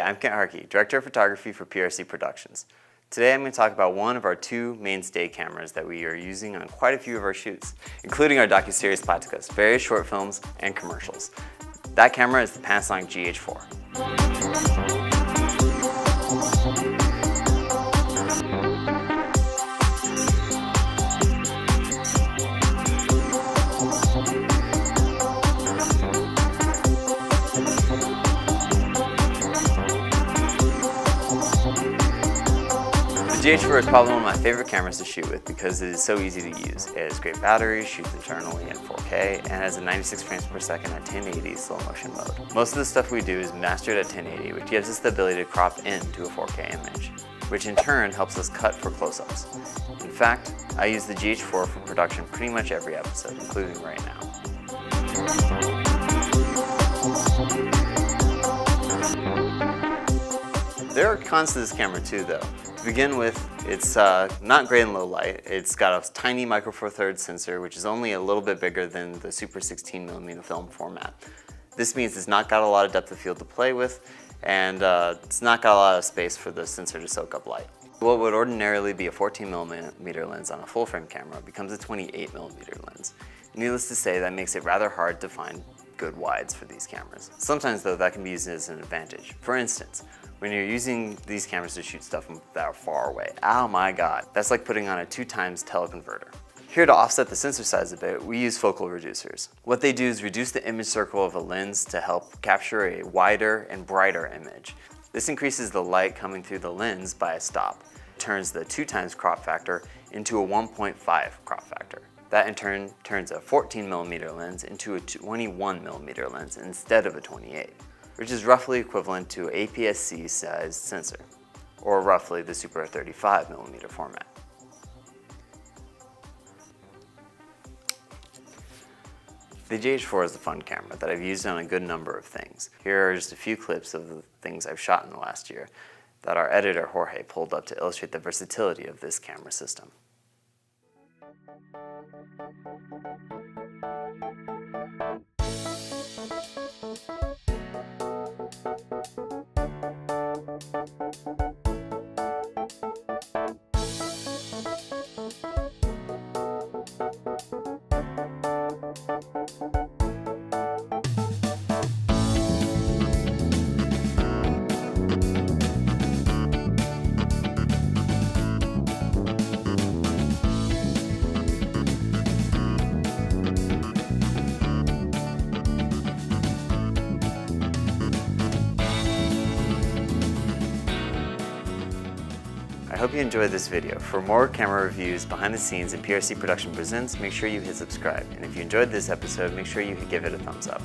I'm Kent Harkey, Director of Photography for PRC Productions. Today I'm going to talk about one of our two mainstay cameras that we are using on quite a few of our shoots, including our docuseries Platicus, various short films, and commercials. That camera is the Panasonic GH4. The GH4 is probably one of my favorite cameras to shoot with because it is so easy to use. It has great battery, shoots internally in 4K, and has a 96 frames per second at 1080 slow motion mode. Most of the stuff we do is mastered at 1080, which gives us the ability to crop into a 4K image, which in turn helps us cut for close-ups. In fact, I use the GH4 for production pretty much every episode, including right now. There are cons to this camera too, though. To begin with, it's not great in low light. It's got a tiny micro four thirds sensor, which is only a little bit bigger than the Super 16mm film format. This means it's not got a lot of depth of field to play with, and it's not got a lot of space for the sensor to soak up light. What would ordinarily be a 14mm lens on a full frame camera becomes a 28mm lens. Needless to say, that makes it rather hard to find good wides for these cameras. Sometimes though, that can be used as an advantage. For instance, when you're using these cameras to shoot stuff that are far away, oh my god, that's like putting on a 2x teleconverter. Here to offset the sensor size a bit, we use focal reducers. What they do is reduce the image circle of a lens to help capture a wider and brighter image. This increases the light coming through the lens by a stop. It turns the 2x crop factor into a 1.5 crop factor. That in turn turns a 14mm lens into a 21mm lens instead of a 28, which is roughly equivalent to an APS-C sized sensor, or roughly the Super 35mm format. The GH4 is a fun camera that I've used on a good number of things. Here are just a few clips of the things I've shot in the last year that our editor Jorge pulled up to illustrate the versatility of this camera system. I hope you enjoyed this video. For more camera reviews, behind the scenes, and PRC Production Presents, make sure you hit subscribe. And if you enjoyed this episode, make sure you give it a thumbs up.